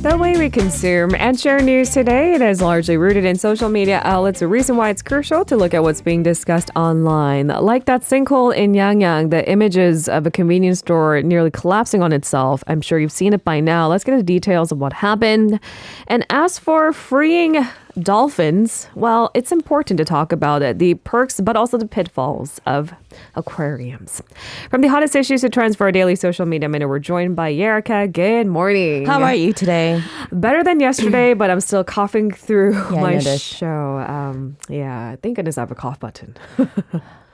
The way we consume and share news today, it is largely rooted in social media outlets. The reason why it's crucial to look at what's being discussed online. Like that sinkhole in Yangyang, the images of a convenience store nearly collapsing on itself. I'm sure you've seen it by now. Let's get into details of what happened. And as for freeing dolphins, well, it's important to talk about it, the perks, but also the pitfalls of aquariums. From the hottest issues to trends for our daily social media minute, we're joined by Erica. Good morning. How are you today? Better than yesterday, but I'm still coughing through my show. Thank goodness I have a cough button.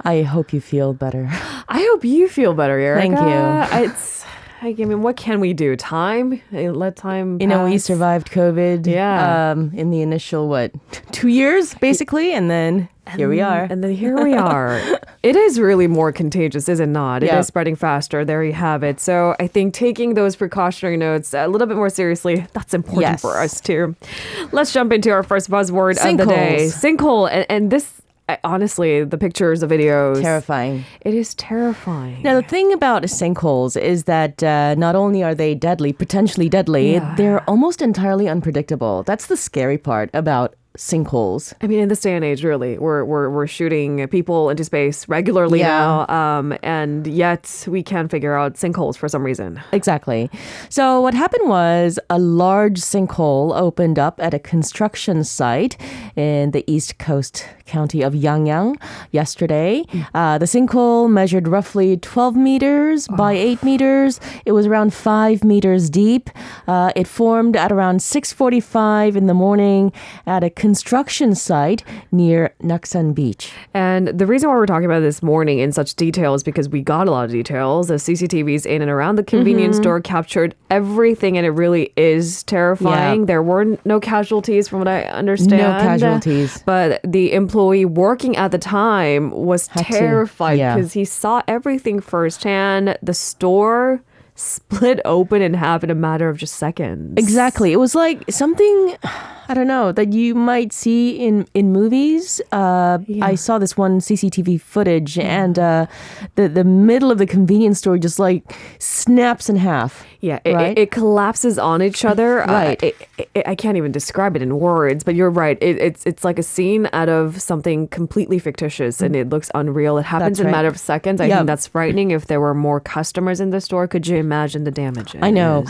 I hope you feel better. I hope you feel better, Erica. Thank you. I mean, what can we do? Let time pass. We survived COVID. Yeah. In the initial, 2 years, basically, and then here we are. And then here we are. It is really more contagious, is it not? It is spreading faster. There you have it. So I think taking those precautionary notes a little bit more seriously, that's important for us too. Let's jump into our first buzzword of the day. Sinkhole. And this, honestly, the pictures, the videos. Terrifying. It is terrifying. Now, the thing about sinkholes is that not only are they deadly, potentially deadly, they're almost entirely unpredictable. That's the scary part about sinkholes. I mean, in this day and age, really, we're shooting people into space regularly now, and yet we can't figure out sinkholes for some reason. Exactly. So what happened was a large sinkhole opened up at a construction site in the East Coast county of Yangyang yesterday. The sinkhole measured roughly 12 meters by 8 meters. It was around 5 meters deep. It formed at around 6:45 in the morning at a construction site near Naksan Beach. And the reason why we're talking about this morning in such detail is because we got a lot of details. The CCTVs in and around the convenience store captured everything, and it really is terrifying. Yeah. There were no casualties from what I understand. No casualties. But the employee working at the time was terrified because he saw everything firsthand. The store split open in half in a matter of just seconds. Exactly. It was like something, I don't know, that you might see in movies. I saw this one CCTV footage and the middle of the convenience store just like snaps in half. Yeah, right? it collapses on each other. Right. I can't even describe it in words, but you're right. It's like a scene out of something completely fictitious and it looks unreal. It happens in a matter of seconds. I think that's frightening. If there were more customers in the store, could you imagine the damage? I know.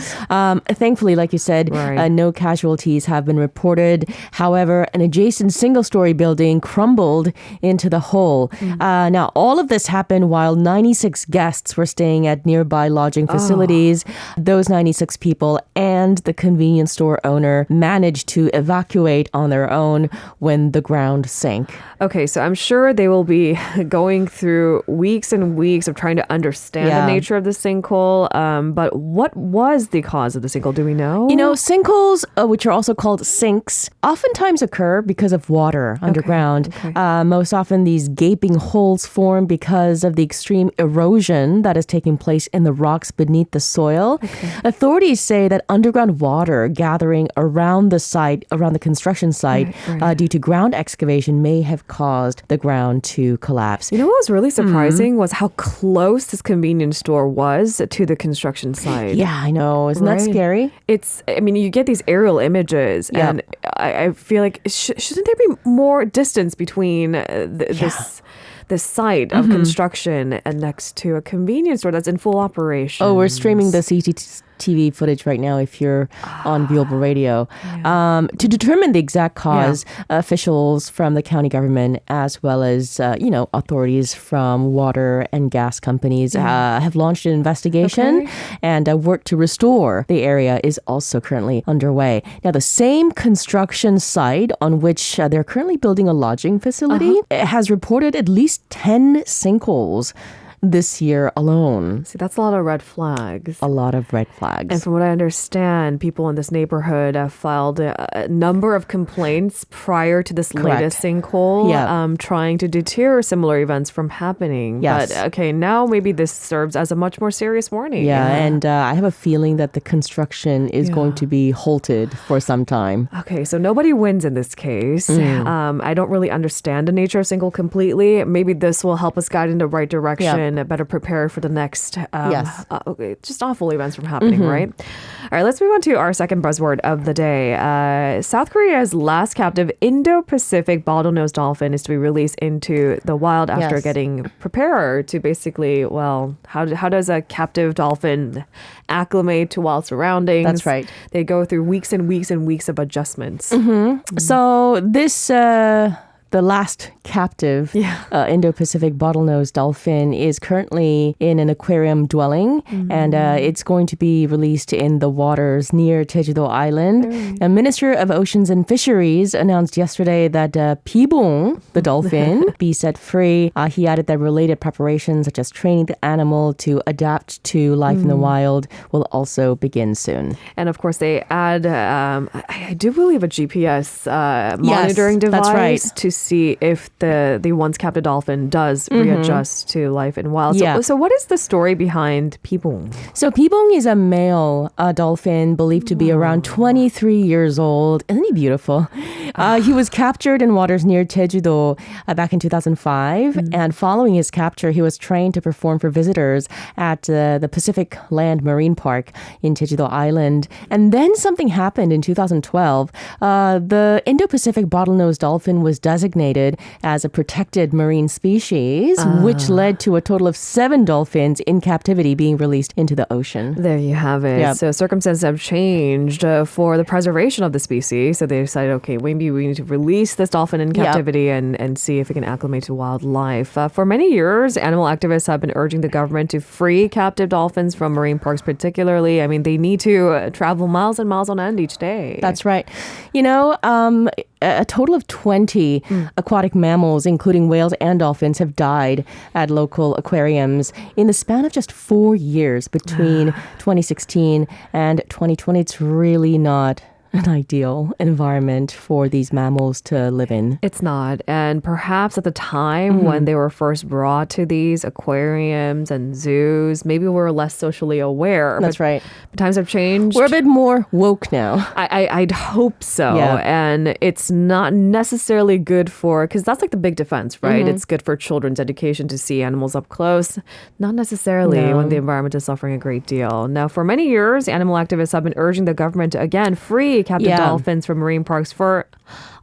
Thankfully, like you said, no casualties have been reported. However, an adjacent single-story building crumbled into the hole. Now, all of this happened while 96 guests were staying at nearby lodging facilities. Those 96 people and the convenience store owner managed to evacuate on their own when the ground sank. Okay, so I'm sure they will be going through weeks and weeks of trying to understand the nature of the sinkhole. But what was the cause of the sinkhole? Do we know? Sinkholes, which are also called sinks, oftentimes occur because of water underground. Most often, these gaping holes form because of the extreme erosion that is taking place in the rocks beneath the soil. Authorities say that underground water gathering around the construction site, due to ground excavation may have caused the ground to collapse. You know what was really surprising was how close this convenience store was to the construction site. Yeah, I know. Isn't that scary? You get these aerial images and I feel like shouldn't there be more distance between this site of construction and next to a convenience store that's in full operation? Oh, we're streaming the CCTV footage right now if you're on Billboard Radio. To determine the exact cause, officials from the county government as well as, authorities from water and gas companies have launched an investigation and work to restore the area is also currently underway. Now, the same construction site on which they're currently building a lodging facility has reported at least 10 sinkholes this year alone. See, that's a lot of red flags. A lot of red flags. And from what I understand, people in this neighborhood have filed a number of complaints prior to this latest sinkhole, trying to deter similar events from happening. Yes. But now maybe this serves as a much more serious warning. And I have a feeling that the construction is going to be halted for some time. Okay, so nobody wins in this case. I don't really understand the nature of sinkhole completely. Maybe this will help us guide in the right direction can better prepare for the next just awful events from happening, Mm-hmm. right? All right, let's move on to our second buzzword of the day. South Korea's last captive Indo-Pacific bottlenose dolphin is to be released into the wild after Yes. getting prepared to basically, how does a captive dolphin acclimate to wild surroundings? That's right. They go through weeks and weeks and weeks of adjustments. So this, the last captive Indo-Pacific bottlenose dolphin is currently in an aquarium dwelling, and it's going to be released in the waters near Jeju-do Island. A Minister of Oceans and Fisheries announced yesterday that Pibong, the dolphin, be set free. He added that related preparations, such as training the animal to adapt to life in the wild, will also begin soon. And of course, they add, I do believe, a GPS monitoring device that's right. to see if the once captive dolphin does readjust to life in wild. Yeah. So what is the story behind Pibong? So Pibong is a male dolphin believed to be around 23 years old. Isn't he beautiful? He was captured in waters near Jeju-do back in 2005. And following his capture, he was trained to perform for visitors at the Pacific Land Marine Park in Jeju-do Island. And then something happened in 2012. The Indo-Pacific bottlenose dolphin was designated as a protected marine species, which led to a total of 7 dolphins in captivity being released into the ocean. There you have it. Yep. So circumstances have changed for the preservation of the species. So they decided, okay, maybe we need to release this dolphin in captivity and see if it can acclimate to wildlife. For many years, animal activists have been urging the government to free captive dolphins from marine parks particularly. I mean, they need to travel miles and miles on end each day. That's right. You know, a total of 20 aquatic mammals, including whales and dolphins, have died at local aquariums in the span of just 4 years between 2016 and 2020. It's really not an ideal environment for these mammals to live in. It's not. And perhaps at the time when they were first brought to these aquariums and zoos, maybe we were less socially aware. That's right. But times have changed. We're a bit more woke now. I'd hope so. Yeah. And it's not necessarily good for, because that's like the big defense, right? It's good for children's education to see animals up close. Not necessarily No. when the environment is suffering a great deal. Now, for many years, animal activists have been urging the government to, again, free captive dolphins from marine parks for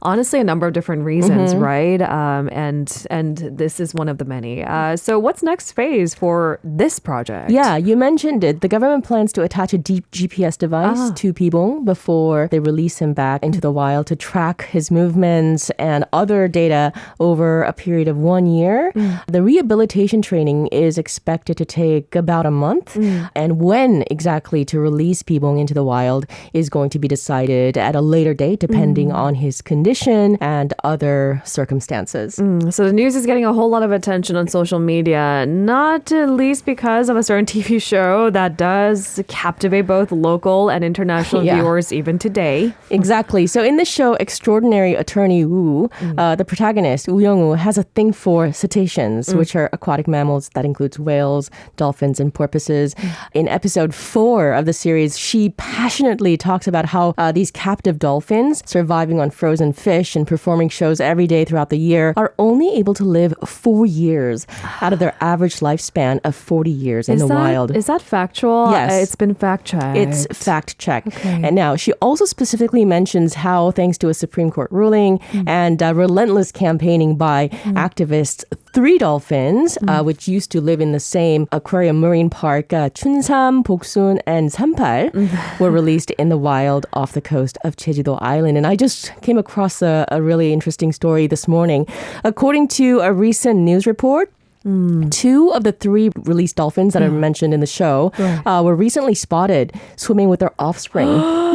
honestly a number of different reasons, right? And this is one of the many. So what's next phase for this project? Yeah, you mentioned it. The government plans to attach a deep GPS device to Pibong before they release him back into the wild to track his movements and other data over a period of 1 year. The rehabilitation training is expected to take about a month. And when exactly to release Pibong into the wild is going to be decided at a later date, depending on his condition and other circumstances. So the news is getting a whole lot of attention on social media, not least because of a certain TV show that does captivate both local and international viewers even today. Exactly. So in the show Extraordinary Attorney Woo, the protagonist, Woo Young-woo, has a thing for cetaceans, which are aquatic mammals that includes whales, dolphins, and porpoises. In episode 4 of the series, she passionately talks about how these captive dolphins surviving on frozen fish and performing shows every day throughout the year are only able to live 4 years out of their average lifespan of 40 years in the wild. Is that factual? Yes. It's been fact-checked. It's fact-checked. Okay. And now she also specifically mentions how, thanks to a Supreme Court ruling and relentless campaigning by activists, 3 dolphins, which used to live in the same aquarium marine park, Chunsam, Boksun, and Sampal, were released in the wild off the coast of Jeju-do Island. And I just came across a really interesting story this morning. According to a recent news report, 2 of the 3 released dolphins that are mentioned in the show were recently spotted swimming with their offspring,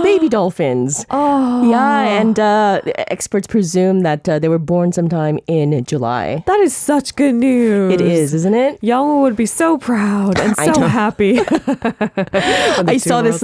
baby dolphins. Yeah, and experts presume that they were born sometime in July. That is such good news. It is, isn't it? Young would be so proud and so happy. I saw this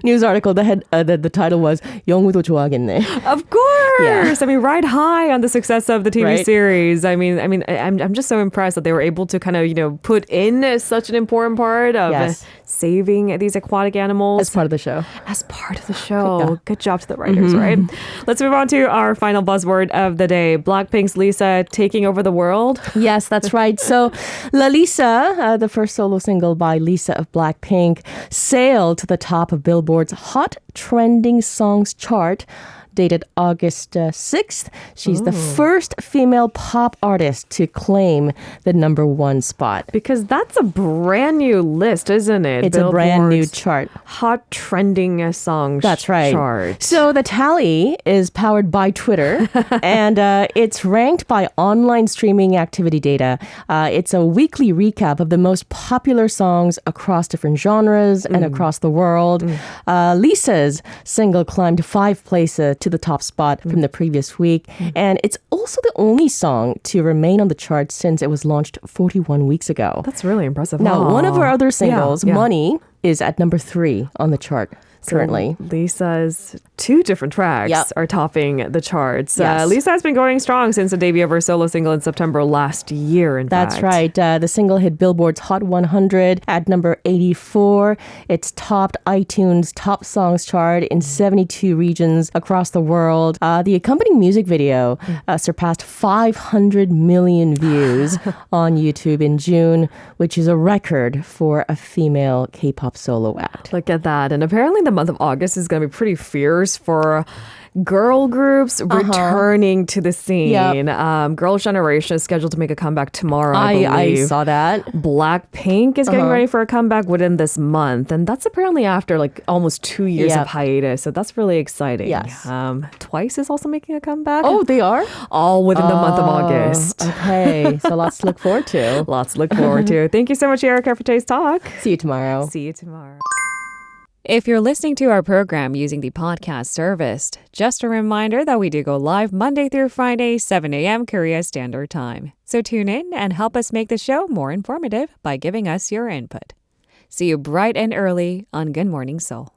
news article that had the title was 영우도 좋아하겠네. Of course. Yeah. I mean, ride high on the success of the TV Right. series. I'm just so impressed that they were able to kind of, put in such an important part of Yes. saving these aquatic animals. As part of the show. As part of the show. Good job to the writers, right? Let's move on to our final buzzword of the day. Blackpink's Lisa taking over the world. Yes, that's right. So La Lisa, the first solo single by Lisa of Blackpink, sailed to the top of Billboard's Hot Trending Songs chart. Dated August 6th. She's the first female pop artist to claim the number one spot. Because that's a brand new list, isn't it? It's a brand new chart. Hot trending songs That's right. chart. So the tally is powered by Twitter and it's ranked by online streaming activity data. It's a weekly recap of the most popular songs across different genres and across the world. Lisa's single climbed 5 places to the top spot from the previous week. And it's also the only song to remain on the chart since it was launched 41 weeks ago. That's really impressive. Now, one of her other singles, Yeah. Money, is at number 3 on the chart currently. So Lisa's 2 different tracks are topping the charts. Yes. Lisa has been going strong since the debut of her solo single in September last year, in That's fact. right. The single hit Billboard's Hot 100 at number 84. It's topped iTunes Top Songs chart in 72 regions across the world. The accompanying music video surpassed 500 million views on YouTube in June, which is a record for a female K-pop solo act. Look at that. And apparently the month of August is going to be pretty fierce for girl groups returning to the scene. Yep. Girls' Generation is scheduled to make a comeback tomorrow, I I believe. saw that. Blackpink is getting ready for a comeback within this month. And that's apparently after like almost 2 years of hiatus. So that's really exciting. Yes. Twice is also making a comeback. Oh, they are? All within the month of August. Okay, so lots to look forward to. Lots to look forward to. Thank you so much, Erica, for today's talk. See you tomorrow. See you tomorrow. If you're listening to our program using the podcast service, just a reminder that we do go live Monday through Friday, 7 a.m. Korea Standard Time. So tune in and help us make the show more informative by giving us your input. See you bright and early on Good Morning Seoul.